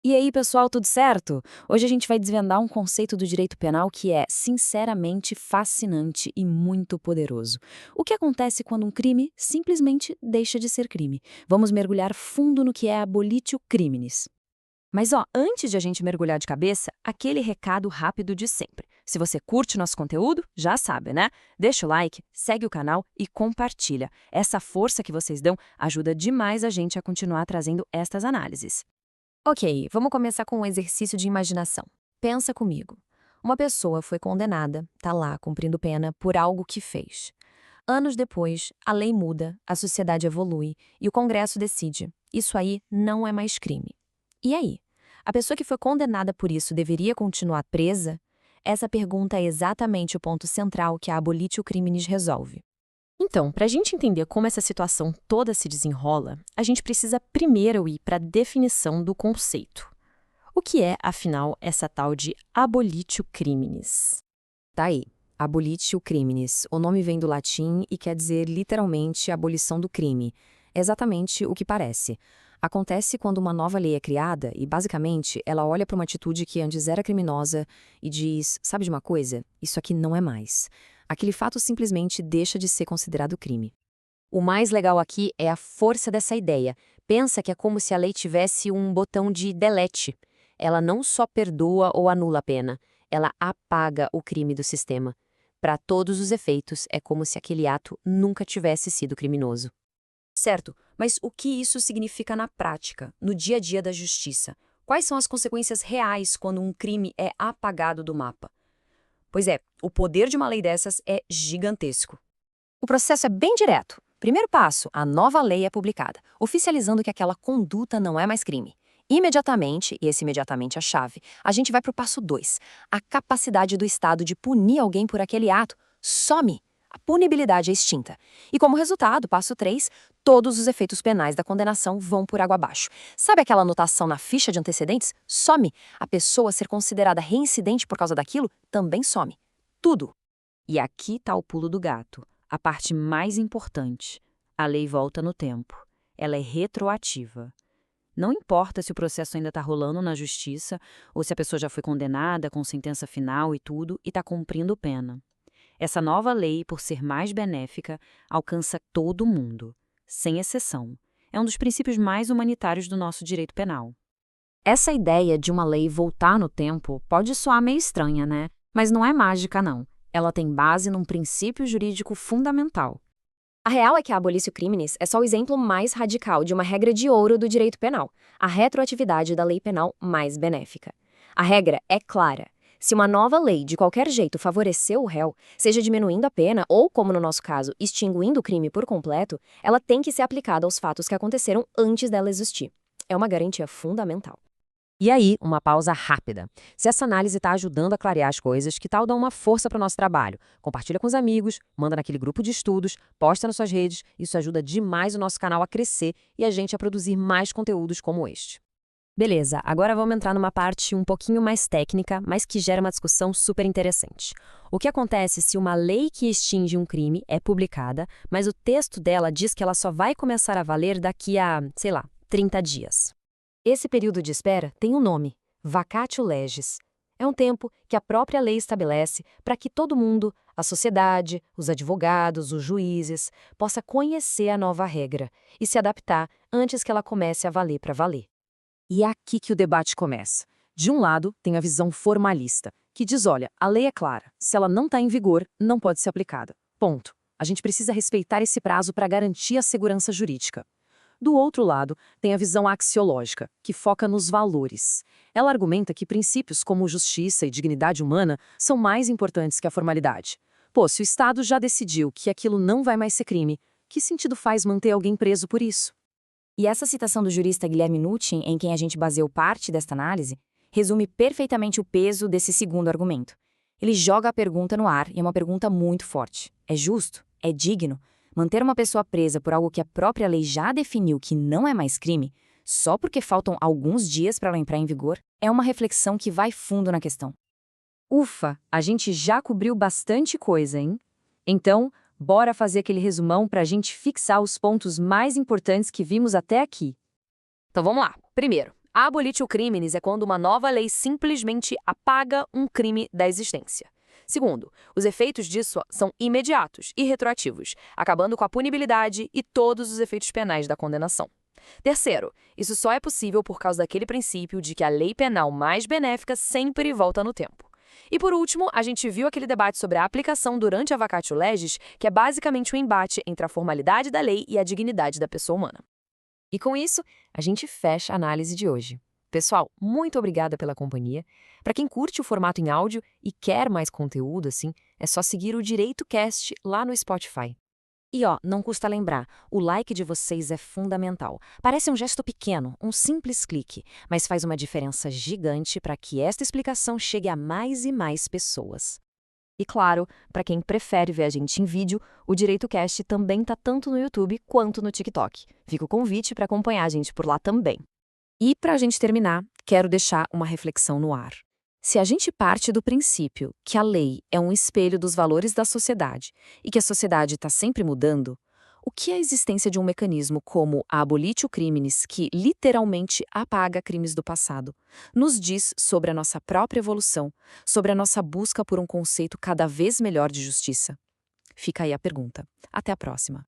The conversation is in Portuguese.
E aí, pessoal, tudo certo? Hoje a gente vai desvendar um conceito do direito penal que é, sinceramente, fascinante e muito poderoso. O que acontece quando um crime simplesmente deixa de ser crime? Vamos mergulhar fundo no que é abolitio criminis. Mas antes de a gente mergulhar de cabeça, aquele recado rápido de sempre. Se você curte nosso conteúdo, já sabe, né? Deixa o like, segue o canal e compartilha. Essa força que vocês dão ajuda demais a gente a continuar trazendo estas análises. Ok, vamos começar com um exercício de imaginação. Pensa comigo. Uma pessoa foi condenada, tá lá cumprindo pena por algo que fez. Anos depois, a lei muda, a sociedade evolui e o Congresso decide: isso aí não é mais crime. E aí? A pessoa que foi condenada por isso deveria continuar presa? Essa pergunta é exatamente o ponto central que a abolitio criminis resolve. Então, para a gente entender como essa situação toda se desenrola, a gente precisa primeiro ir para a definição do conceito. O que é, afinal, essa tal de abolitio criminis? Tá aí, abolitio criminis. O nome vem do latim e quer dizer literalmente abolição do crime. É exatamente o que parece. Acontece quando uma nova lei é criada e, basicamente, ela olha para uma atitude que antes era criminosa e diz: sabe de uma coisa? Isso aqui não é mais. Aquele fato simplesmente deixa de ser considerado crime. O mais legal aqui é a força dessa ideia. Pensa que é como se a lei tivesse um botão de delete. Ela não só perdoa ou anula a pena, ela apaga o crime do sistema. Para todos os efeitos, é como se aquele ato nunca tivesse sido criminoso. Certo, mas o que isso significa na prática, no dia a dia da justiça? Quais são as consequências reais quando um crime é apagado do mapa? Pois é, o poder de uma lei dessas é gigantesco. O processo é bem direto. Primeiro passo, a nova lei é publicada, oficializando que aquela conduta não é mais crime. Imediatamente, e esse imediatamente é a chave, a gente vai para o passo 2. A capacidade do Estado de punir alguém por aquele ato some. A punibilidade é extinta. E como resultado, passo 3, todos os efeitos penais da condenação vão por água abaixo. Sabe aquela anotação na ficha de antecedentes? Some. A pessoa ser considerada reincidente por causa daquilo também some. Tudo. E aqui está o pulo do gato, a parte mais importante. A lei volta no tempo. Ela é retroativa. Não importa se o processo ainda está rolando na justiça ou se a pessoa já foi condenada com sentença final e tudo e está cumprindo pena. Essa nova lei, por ser mais benéfica, alcança todo mundo, sem exceção. É um dos princípios mais humanitários do nosso direito penal. Essa ideia de uma lei voltar no tempo pode soar meio estranha, né? Mas não é mágica, não. Ela tem base num princípio jurídico fundamental. A real é que a abolitio criminis é só o exemplo mais radical de uma regra de ouro do direito penal, a retroatividade da lei penal mais benéfica. A regra é clara. Se uma nova lei de qualquer jeito favoreceu o réu, seja diminuindo a pena ou, como no nosso caso, extinguindo o crime por completo, ela tem que ser aplicada aos fatos que aconteceram antes dela existir. É uma garantia fundamental. E aí, uma pausa rápida. Se essa análise está ajudando a clarear as coisas, que tal dar uma força para o nosso trabalho? Compartilha com os amigos, manda naquele grupo de estudos, posta nas suas redes. Isso ajuda demais o nosso canal a crescer e a gente a produzir mais conteúdos como este. Beleza, agora vamos entrar numa parte um pouquinho mais técnica, mas que gera uma discussão super interessante. O que acontece se uma lei que extingue um crime é publicada, mas o texto dela diz que ela só vai começar a valer daqui a, sei lá, 30 dias? Esse período de espera tem um nome, vacatio legis. É um tempo que a própria lei estabelece para que todo mundo, a sociedade, os advogados, os juízes, possa conhecer a nova regra e se adaptar antes que ela comece a valer para valer. E é aqui que o debate começa. De um lado, tem a visão formalista, que diz, olha, a lei é clara, se ela não está em vigor, não pode ser aplicada. Ponto. A gente precisa respeitar esse prazo para garantir a segurança jurídica. Do outro lado, tem a visão axiológica, que foca nos valores. Ela argumenta que princípios como justiça e dignidade humana são mais importantes que a formalidade. Pô, se o Estado já decidiu que aquilo não vai mais ser crime, que sentido faz manter alguém preso por isso? E essa citação do jurista Guilherme Nucci, em quem a gente baseou parte desta análise, resume perfeitamente o peso desse segundo argumento. Ele joga a pergunta no ar e é uma pergunta muito forte. É justo? É digno? Manter uma pessoa presa por algo que a própria lei já definiu que não é mais crime, só porque faltam alguns dias para ela entrar em vigor, é uma reflexão que vai fundo na questão. Ufa, a gente já cobriu bastante coisa, hein? Então, bora fazer aquele resumão para a gente fixar os pontos mais importantes que vimos até aqui. Então vamos lá. Primeiro, Abolitio criminis é quando uma nova lei simplesmente apaga um crime da existência. Segundo, os efeitos disso são imediatos e retroativos, acabando com a punibilidade e todos os efeitos penais da condenação. Terceiro, isso só é possível por causa daquele princípio de que a lei penal mais benéfica sempre volta no tempo. E por último, a gente viu aquele debate sobre a aplicação durante a vacatio legis, que é basicamente um embate entre a formalidade da lei e a dignidade da pessoa humana. E com isso, a gente fecha a análise de hoje. Pessoal, muito obrigada pela companhia. Para quem curte o formato em áudio e quer mais conteúdo assim, é só seguir o Direito Cast lá no Spotify. E não custa lembrar, o like de vocês é fundamental. Parece um gesto pequeno, um simples clique, mas faz uma diferença gigante para que esta explicação chegue a mais e mais pessoas. E claro, para quem prefere ver a gente em vídeo, o Direito Cast também tá tanto no YouTube quanto no TikTok. Fica o convite para acompanhar a gente por lá também. E para a gente terminar, quero deixar uma reflexão no ar. Se a gente parte do princípio que a lei é um espelho dos valores da sociedade e que a sociedade está sempre mudando, o que a existência de um mecanismo como a abolitio criminis, que literalmente apaga crimes do passado, nos diz sobre a nossa própria evolução, sobre a nossa busca por um conceito cada vez melhor de justiça? Fica aí a pergunta. Até a próxima.